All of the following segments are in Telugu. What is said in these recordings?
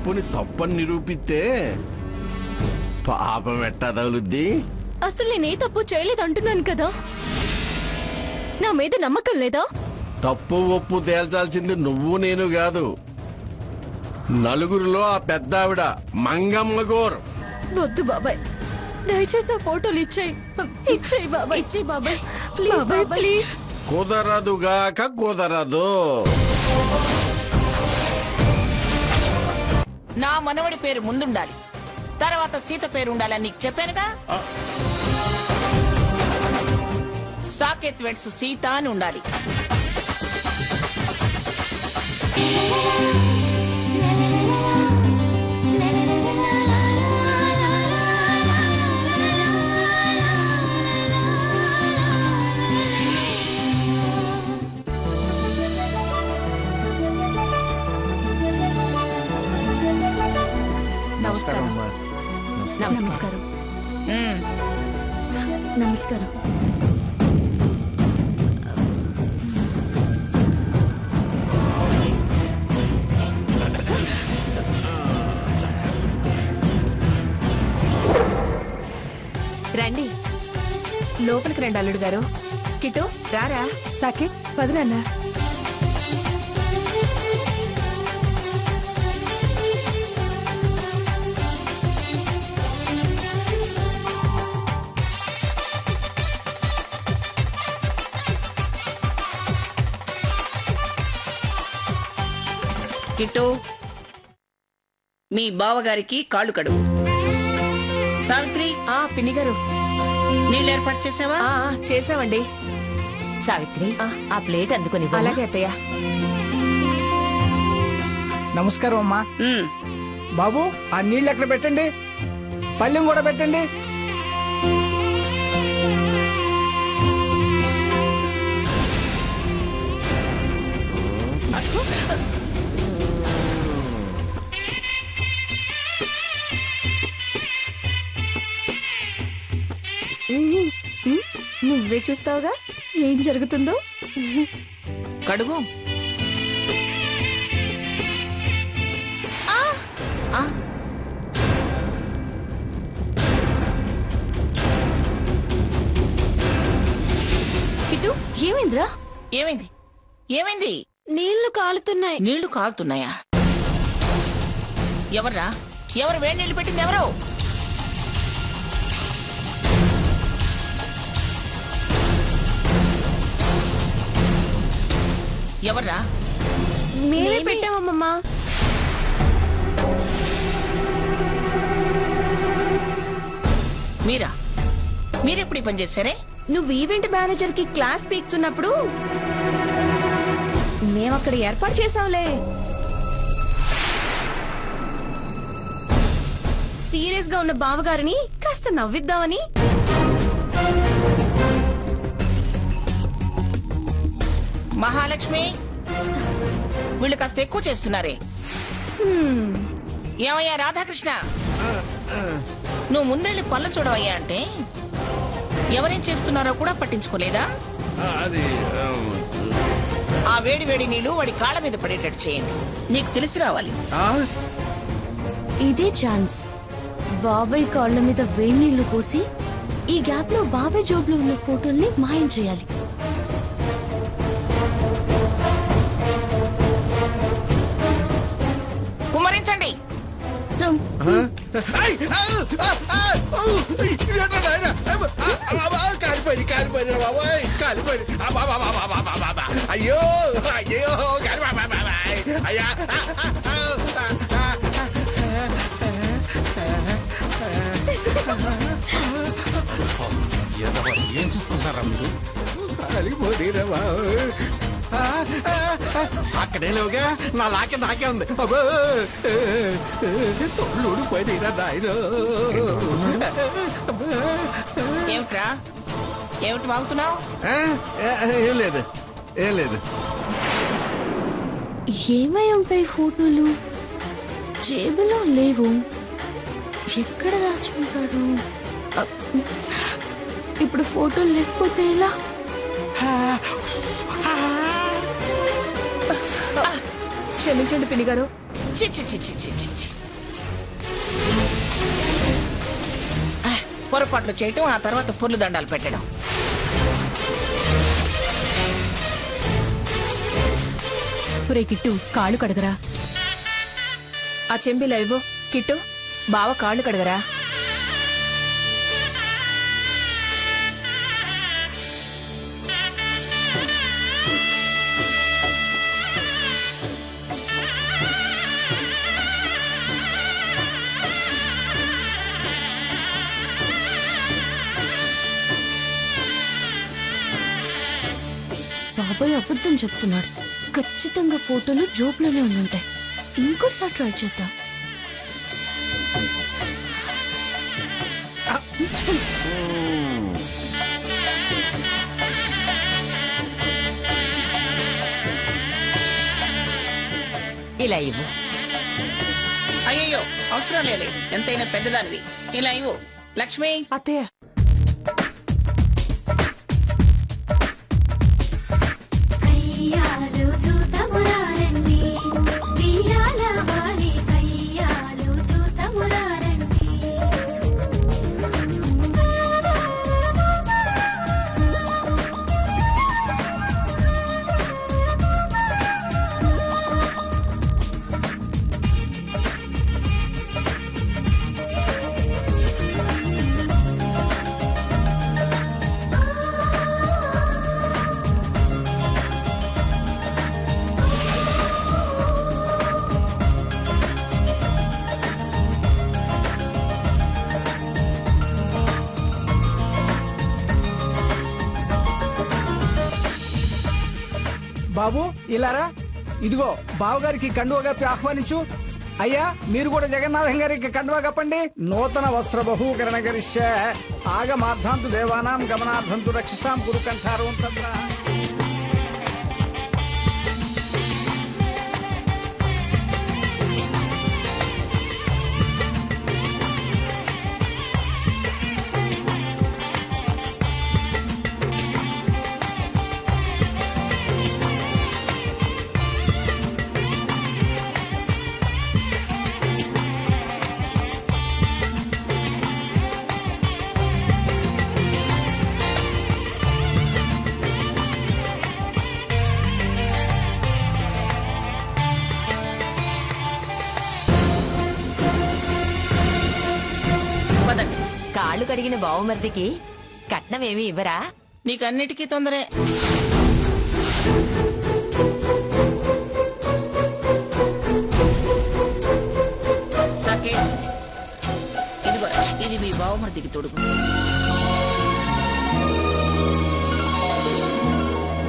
తప్పుని తప్పని నిరూపిస్తే పాపం ఎట్టా తగులుద్ది? అసలు నేనే తప్పు చేయలేదు అంటున్నాను కదా, నా మీద నమ్మకం లేదా? తప్పు ఒప్పు తేల్చాల్సింది నువ్వు నేను కాదు, నలుగురిలో ఆ పెద్ద ఆవిడ మంగమ్మ గోర్. వద్దు బాబాయ్, దయచేసి ఆ ఫోటోలు ఇచ్చేయి బాబాయ్, ఇచ్చేయి బాబాయ్, ప్లీజ్ బాబాయ్ ప్లీజ్. కుదరదుగాక కుదరదు. నా మనవడి పేరు ముందుండాలి, తర్వాత సీత పేరు ఉండాలని నీకు చెప్పానుగా. సాకేత్ వెడ్స్ సీత అని ఉండాలి. నమస్కారం. నమస్కారం. నమస్కారం. రండి, లోపలికి రండి అల్లుడు గారు. కిట్టు రారా. సాకేత్ పదనన్నా. కిట్టు, మీ బావగారికి కాళ్ళు కడుగు. సావిత్రి, పిన్ని గారు నీళ్ళు ఏర్పాటు చేసావా? చేసావండి. సావిత్రి ఆ ప్లేట్ అందుకుని. అలాగే అత్తయ్య. నమస్కారం అమ్మా. బాబు ఆ నీళ్ళు ఎక్కడ పెట్టండి, పళ్ళెం కూడా పెట్టండి. నువ్వే చూస్తావుగా ఏం జరుగుతుందో. కడుగు. కిట్టు ఏమైందిరా? ఏమైంది? ఏమైంది? నీళ్లు కాలుతున్నాయి. నీళ్లు కాలుతున్నాయా? ఎవర్రా? ఎవరు వేడి నీళ్లు పెట్టింది? ఎవరు? ఎవర్రా? మేమే పెట్టామమ్మా. మీరా? మీరెప్పుడు ఈ పని చేశారే? నువ్వు ఈవెంట్ మేనేజర్ కి క్లాస్ పీకుతున్నప్పుడు మేమక్కడ ఏర్పాటు చేసాంలే. సీరియస్ గా ఉన్న బావగారిని కాస్త నవ్విద్దామని. మహాలక్ష్మి, వీళ్ళు కాస్త ఎక్కువ చేస్తున్నారే. ఏమయ్యా రాధాకృష్ణ, నువ్వు ముందెళ్ళి పళ్ళు చూడవయ్యా అంటే ఎవరేం చేస్తున్నారో కూడా పట్టించుకోలేదా? ఆ వేడి వేడి నీళ్లు వాడి కాళ్ళ మీద పడేటట్టు చేయండి. నీకు తెలిసి రావాలి. ఇదే ఛాన్స్. బాబాయ్ కాళ్ళ మీద వేడి నీళ్లు పోసి ఈ గ్యాప్ లో బాబాయ్ జోబులో ఉన్న ఫోటోల్ని మాయం చేయాలి. కుమ్మరించండి. అయ్యో అయ్యో అయ్యా ఏం చూసుకుంటారా మీరు? అక్కడే లేవుగా, నా లాకే నాకే ఉంది. తోళ్ళు ఊడిపోయినా నాయన. ఏమిట్రా? ఏమిటి వాగుతున్నావు? ఏం లేదు, ఏం లేదు. ఏమై ఉంటాయి ఫోటోలు? జేబులో లేవు, ఎక్కడ దాచుకుంటాడు? ఇప్పుడు ఫోటోలు లేకపోతే ఎలా? క్షమించండి పిన్ని గారు, చి చి చి చి చి చి చి. పొరపాట్లు చేయటం, ఆ తర్వాత పుర్లు దండాలు పెట్టడం. ఒరే కిట్టు కాళ్ళు కడగరా. ఆ చెంబిలో ఇవ్వు. కిట్టు బావ కాళ్ళు కడగరా. బాబాయ్ అబద్ధం చెప్తున్నాడు. ఖచ్చితంగా ఫోటోలు జోబులోనే ఉండుంటాయి. ఇంకోసారి ట్రై చేద్దాం. ఇలా ఇవ్వు. అయ్యయ్యో, అవసరం లేదు. ఎంతైనా పెద్దదానివి. ఇలా ఇవ్వు. లక్ష్మి, అత్తయ్య. బాబు ఇలారా. ఇదిగో బావగారికి కండువా కప్పి ఆహ్వానించు. అయ్యా మీరు కూడా జగన్నాథం గారికి కండువా కప్పండి. నూతన వస్త్ర బహూకరణ గరిష్య ఆగమార్థంతు దేవానాం గమనార్థంతు రక్షసాం గురుకంఠారం తంత్ర. కాళ్ళు కడిగిన బావమర్దికి కట్నమేమి ఇవ్వరా? నీకన్నిటికీ తొందరే. సాకేత్, ఇదిగో, ఇది మీ బావమర్దికి తొడుగు.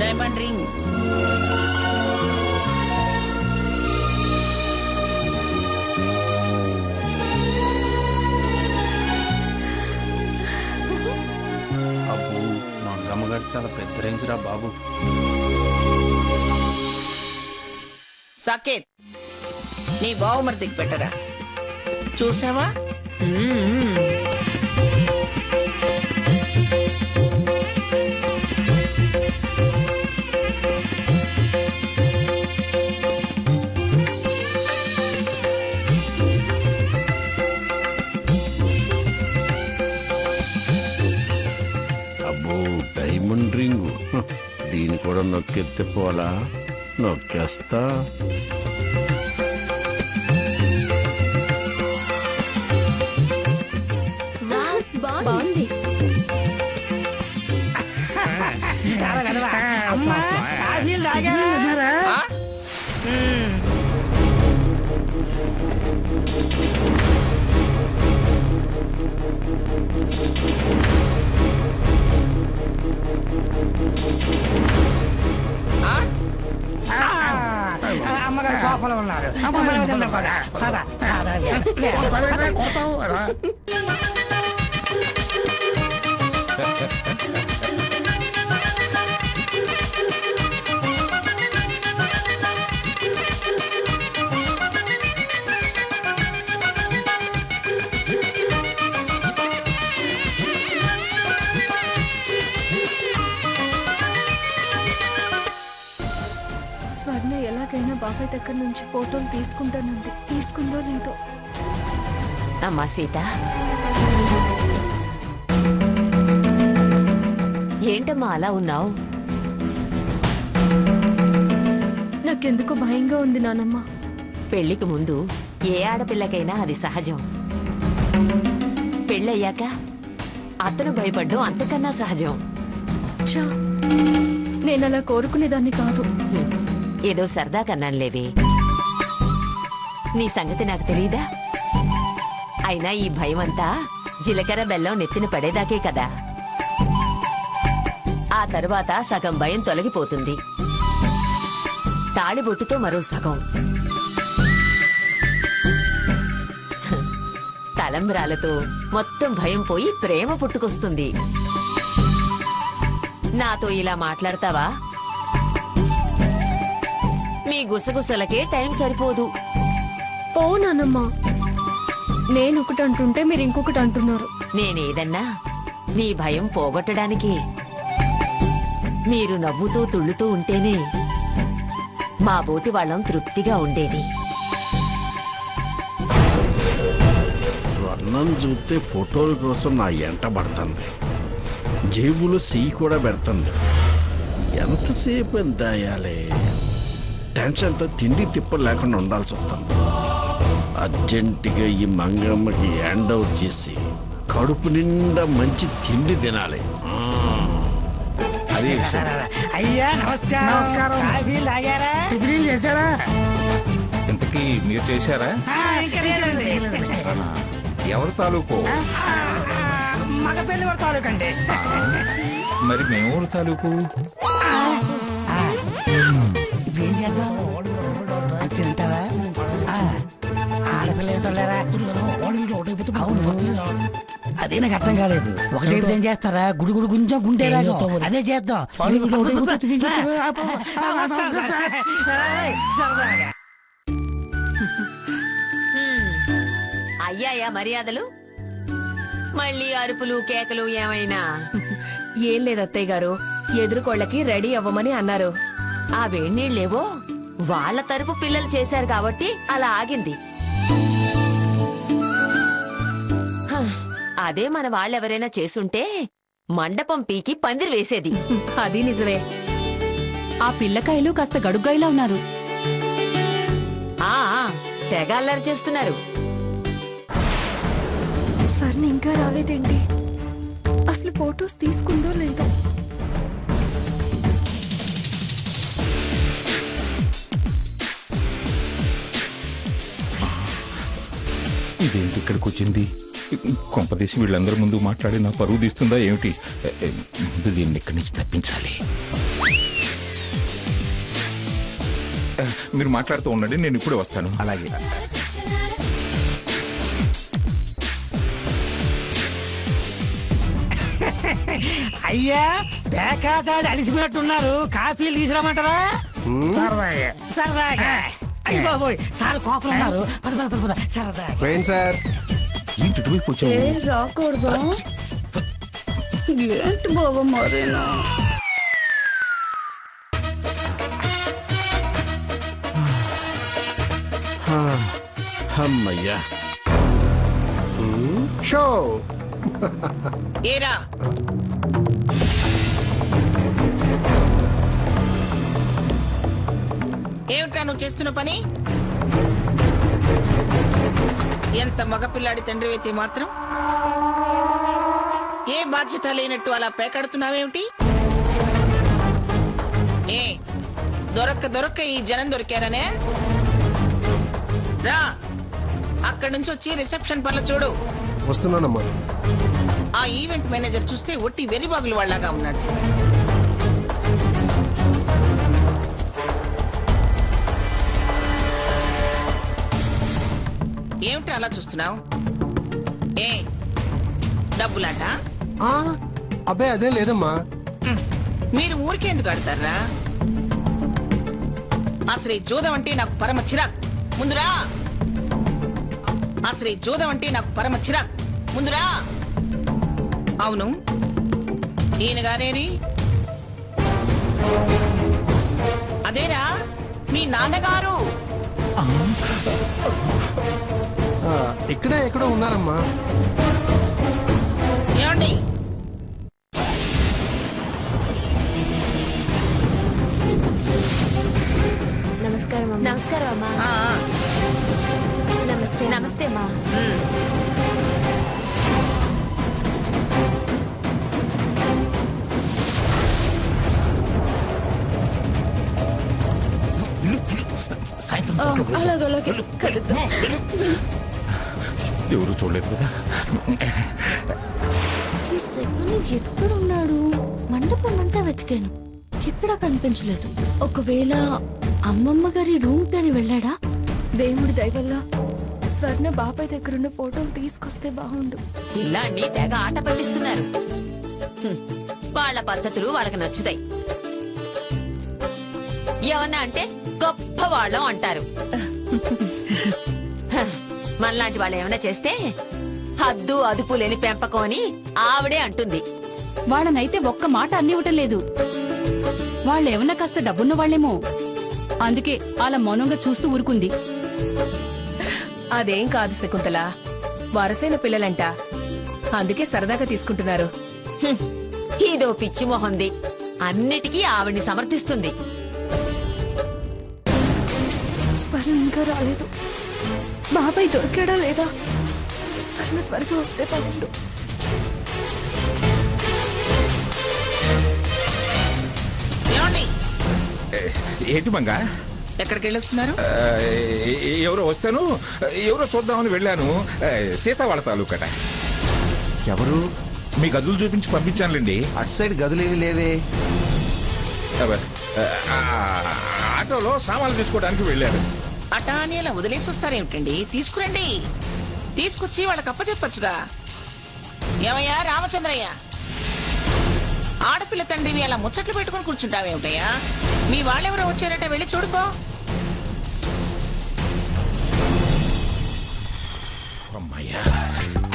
Diamond ring. అబ్బో, మా అమ్మగారు చాలా పెద్ద రేంజ్ రా బాబు. సాకేత్, నీ బావమర్దికి పెట్టరా. చూసావా? అబ్బో, డైమండ్ రింగు. దీన్ని కూడా నొక్కెత్తే పోలా. నొక్కేస్తా. బాగుంది. ఆ? అమ్మగారు కోపంలో ఉన్నారు. స్వర్ణ ఎలాగైనా బాబు బాబాయ్ దగ్గర నుంచి ఫోటోలు తీసుకుంటానంది. తీసుకుందో లేదో. అమ్మా సీత, ఏంటమ్మా అలా ఉన్నావు? నాకెందుకో భయంగా ఉంది నానమ్మ. పెళ్లికి ముందు ఏ ఆడపిల్లకైనా అది సహజం. పెళ్ళయ్యాక అతను భయపడ్డం అంతకన్నా సహజం. చా, నేనలా కోరుకునేదాన్ని కాదు. ఏదో సరదా కన్నానులేవే. నీ సంగతి నాకు తెలీదా? అయినా ఈ భయం అంతా జీలకర్ర బెల్లం నెత్తిన పడేదాకే కదా. ఆ తరువాత సగం భయం తొలగిపోతుంది. తాళిబొట్టుతో మరో సగం. తలంబ్రాలతో మొత్తం భయం పోయి ప్రేమ పుట్టుకొస్తుంది. నాతో ఇలా మాట్లాడతావా? మీ గుసగుసలకే టైం సరిపోదు. ఓ నానమ్మ, నేనొకటి అంటుంటే మీరు ఇంకొకటి అంటున్నారు. నేనేదన్నా నీ భయం పోగొట్టడానికి. మీరు నవ్వుతూ తుళ్ళుతూ ఉంటేనే మా బోటి వాళ్ళం తృప్తిగా ఉండేది. స్వర్ణం చూస్తే ఫోటోల కోసం నా ఎంట పడుతుంది. జేబులో చెయ్యి కూడా పెడుతుంది. ఎంతసేపు ఎంత అయ్యాలి? టెన్షన్తో తిండి తిప్పలు లేకుండా ఉండాల్సి వస్తుంది. అర్జెంటుగా ఈ మంగమ్మకి హ్యాండ్ అవుట్ చేసి కడుపు నిండా మంచి తిండి తినాలి. అది అయ్యా నమస్కారం. నమస్కారం. కాఫీలు తాగారా? టిఫిన్లు చేశారా? ఇంతకీ మీరు చేశారా? ఇంకా లేదండి. ఎవరు తాలూకు? మగ పెళ్లి వారి తాలూకు అండి. మరి మేము తాలూకు? ఇప్పుడు ఏం చేద్దాం? తింటారా? ఆడపిల్ల ఏంటోలేరా? అవును, అదే నాకు అర్థం కాలేదు. ఒకటైపు ఏం చేస్తారా? గుడి గుడి గుంజం గుండేరా? అదే చేద్దాం. అయ్యాయా మర్యాదలు? మళ్ళీ అరుపులు కేకలు ఏమైనా? ఏం లేదు అత్తయ్య గారు, ఎదురుకోళ్ళకి రెడీ అవ్వమని అన్నారు. ఆ వేణీళ్ళేవో వాళ్ళ తరపు పిల్లలు చేశారు కాబట్టి అలా ఆగింది. హ, అదే మన వాళ్ళెవరైనా చేసుంటే మండపం పీకి పందిరి వేసేది. అది నిజమే. ఆ పిల్లకాయలు కాస్త గడుగ్గాయిలా ఉన్నారు. ఆ తెగ అల్లరి చేస్తున్నారు. స్వర్ణ ఇంకా రాలేదేంటి? అసలు ఫోటోస్ తీసుకుందో లేదో? ఇదేంటి ఇక్కడికి వచ్చింది? కొంపదీసి వీళ్ళందరి ముందు మాట్లాడి నా పరువు తీస్తుందా ఏమిటి? ముందు దీన్ని ఇక్కడి నుంచి తప్పించాలి. మీరు మాట్లాడుతూ ఉండండి, నేను ఇప్పుడే వస్తాను. అలాగే. అయ్యా పేకాటాడి అలిసిపోయినట్టున్నారు. కాఫీలు తీసుకురామంటారా? సరదాగా సరదాగా. అయ్య బాబోయ్, సార్ కోపం ఉన్నారు. పద పద పద పద. సరదాగా సార్ ఏంటి ఇటువైపు వచ్చావు? రాకూడదు. ఏంటి బాబా మరేనా? అమ్మయ్యా. షో ఏరా ఏమిట్రా నువ్వు చేస్తున్న పని? ఎంత మగపిల్లాడి తండ్రివైతే మాత్రం ఏ బాధ్యత లేనట్టు అలా పేకాడుతున్నావేమిటి? ఏ దొరక్క ఈ జనం దొరికారనే? రా, అక్కడి నుంచి వచ్చి రిసెప్షన్ పనులు చూడు. వస్తున్నానమ్మా. ఆ ఈవెంట్ మేనేజర్ చూస్తే ఒట్టి వెరిబాగులు వాళ్ళగా ఉన్నాడు. ఏమిటి అలా చూస్తున్నావు? ఏ డబ్బులాట? అబ్బాయి అదే లేదమ్మా. మీరు ఊరికే ఎందుకు ఆడతారా? అసలు ఈ జూదం అంటే నాకు పరమ చిరాక్. ముందురా. అసలు ఈ జూదం అంటే నాకు పరమ చిరాక్. ముందురా. అవును, ఈయన గారేరి? అదేరా మీ నాన్నగారు. ఇక్కడే ఎక్కడో ఉన్నారమ్మా. ఏమండి? నమస్కారం అమ్మా. నమస్కారం అమ్మా. నమస్తే. నమస్తే అమ్మా. సాయంత్రం అలాగే కలుద్దాం. ఎవరు చూడలేదు కదా. ఈ సెగ్గుని ఎక్కడున్నాడు? మండపం అంతా వెతికాను, ఎక్కడా కనిపించలేదు. ఒకవేళ అమ్మమ్మ గారి రూమ్ గాని వెళ్ళాడా? దేవుడి దయవల్ల స్వర్ణ బాబాయ్ దగ్గరున్న ఫోటోలు తీసుకొస్తే బాగుండు. పిల్లాన్ని తెగ ఆట పట్టిస్తున్నారు. వాళ్ళ పద్ధతులు వాళ్ళకి నచ్చుతాయి. ఏమన్నా అంటే గొప్ప వాళ్ళం అంటారు. మనలాంటి వాళ్ళు ఏమైనా చేస్తే హద్దు అదుపు లేని పెంపకం అని ఆవిడే అంటుంది. వాళ్ళనైతే ఒక్క మాట అన్నివ్వటం లేదు. వాళ్ళేమన్నా కాస్త డబ్బున్న వాళ్ళేమో, అందుకే అలా మౌనంగా చూస్తూ ఊరుకుంది. అదేం కాదు శకుంతల, వరసైన పిల్లలంట, అందుకే సరదాగా తీసుకుంటున్నారు. ఇదో పిచ్చి మొహంది, అన్నిటికీ ఆవిడ్ని సమర్థిస్తుంది. స్వర్ణ ఇంకా రాలేదు. బాబాయ్ దొరికాడా లేదా? స్వర్ణ త్వరగా వస్తే బాగుండు. ఏమండి? ఏంటి మంగా? ఎక్కడికి వెళ్ళొస్తున్నారు? ఎవరో వస్తాను, ఎవరో చూద్దామని వెళ్ళాను. సీత వాళ్ళ తాలూకట. ఎవరు? మీ గదులు చూపించి పంపించానులేండి. అటు సైడ్ గదులేవి లేవే. ఆటోలో సామాన్లు తీసుకోవడానికి వెళ్ళారు. అటా అని అలా వదిలేసి వస్తారేమిటండి? తీసుకురండి, తీసుకొచ్చి వాళ్ళకి అప్పచెప్పచ్చుగా. ఏమయ్యా రామచంద్రయ్య, ఆడపిల్ల తండ్రివి అలా ముచ్చట్లు పెట్టుకుని కూర్చుంటావేమిటయ్యా? మీ వాళ్ళెవరో వచ్చారట, వెళ్ళి చూడుకో.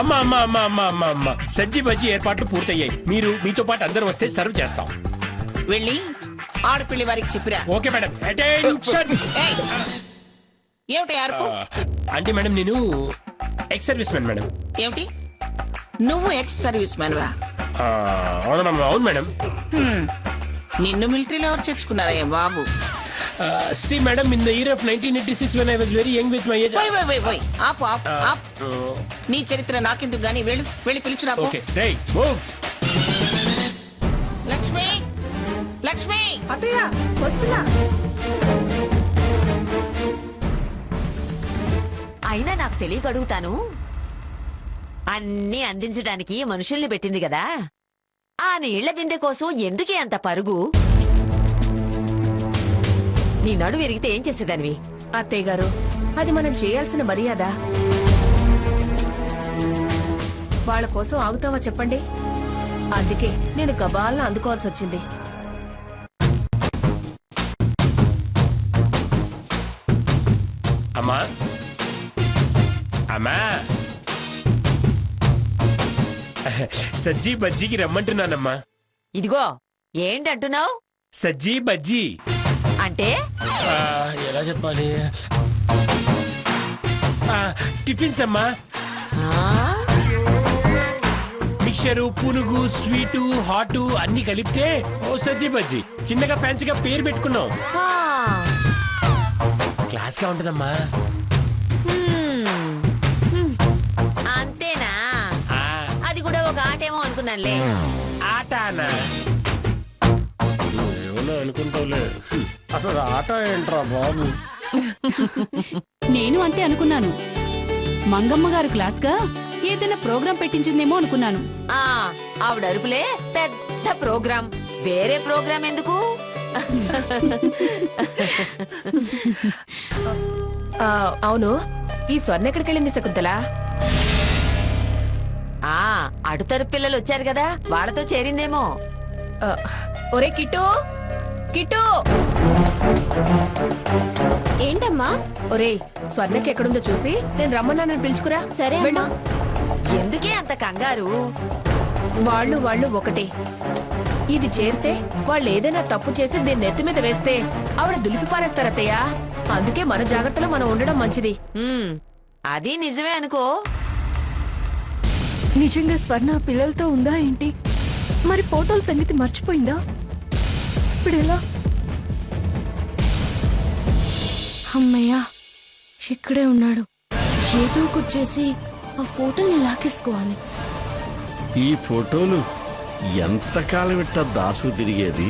అమ్మా అమ్మా అమ్మా అమ్మా అమ్మా అమ్మా సజ్జి బజ్జి ఏర్పాట్లు పూర్తయ్యాయి. మీరు మీతో పాటు అందరూ వస్తే సర్వ్ చేస్తాం. వెళ్ళి ఆడపిల్లి వారికి చెప్పిరా. Okay madam. అటెన్షన్. ఏమిటి అరుపు? అంటే మేడం నేను ఎక్స్ సర్వీస్ మ్యాన్ మేడం. ఏమిటి నువ్వు ఎక్స్ సర్వీస్ మ్యాన్ వా? అవునమ్మా, అవును మేడం. నిన్ను మిలిటరీలో ఎవరు చేర్చుకున్నారయ్యా బాబు? See madam, in the year of 1986 when I was very young with my age. Wait. ఆపు. నీ చరిత్ర నాకెందుకు గానీ, వెళ్ళి పిలుచురా. ఓకే రేయ్ మూవ్. లక్ష్మి అత్తయ్య వస్తున్నా. అయినా నాకు తెలియగడుగుతాను, అన్నీ అందించడానికి మనుషుల్ని పెట్టింది కదా, ఆ నీళ్ల బిందె కోసం ఎందుకే అంత పరుగు? నీ నడు విరిగితే ఏం చేసేదానివి? అత్తయ్య గారు, అది మనం చేయాల్సిన మర్యాద. వాళ్ళ కోసం ఆగుతావా చెప్పండి? అందుకే నేను గబాల్ని అందుకోవాల్సి వచ్చింది. అమ్మా అమ్మా సజ్జీ బజ్జీకి రమ్మంటున్నానమ్మా. ఇదిగో ఏంటంటున్నావు? సజ్జీ బజ్జీ అంటే ఎలా చెప్పాలి? టిఫిన్స్ అమ్మా. మిక్చరు, పునుగు, స్వీటు, హాటు అన్ని కలిపితే ఓ సజ్జీ బజ్జీ. చిన్నగా ఫ్యాన్సీగా పేరు పెట్టుకున్నాం. క్లాస్ గా ఉంటుందమ్మా. అంతేనా? అది కూడా ఒక ఆటేమో అనుకున్నానులే. ఆటనా? ఏమన్నా అనుకుంటావులే, అసలు ఆట ఏంట్రా బాబు? నేను అంతే అనుకున్నాను. మంగమ్మ గారు క్లాస్ గా ఏదైనా ప్రోగ్రాం పెట్టించిందేమో అనుకున్నాను. ఆవిడ అరుపులే పెద్ద ప్రోగ్రాం, వేరే ప్రోగ్రాం ఎందుకు? అవును, ఈ స్వర్ణ ఎక్కడికి వెళ్ళింది శకుంతల? అడుతరు పిల్లలు వచ్చారు కదా, వాళ్ళతో చేరిందేమో. ఒరే కిట్టు, కిట్టు! ఏంటమ్మా? ఒరే స్వర్ణకి ఎక్కడుందో చూసి నేను రమ్మన్నానని పిలుచుకురా. సరే ఎందుకే అంత కంగారు? వాళ్ళు ఒకటే. ఇది చేరితే వాళ్ళు ఏదైనా తప్పు చేసి దీన్ని నెత్తి మీద వేస్తే ఆవిడ దులిపి పారేస్తారత్తయ్య. అందుకే మన జాగ్రత్తలో మనం ఉండడం మంచిది. అది నిజమే అనుకో. నిజంగా స్వర్ణ పిల్లలతో ఉందా ఏంటి? మరి ఫోటోల సంగతి మర్చిపోయిందా? ఇప్పుడు ఎలా? అమ్మయ్యా, ఇక్కడే ఉన్నాడు. ఏదో ఒకటి చేసి ఆ ఫోటోని లాకేసుకోవాలి. ఈ ఫోటోలు ఎంతకాలం ఇట్టా దాసు తిరిగేది?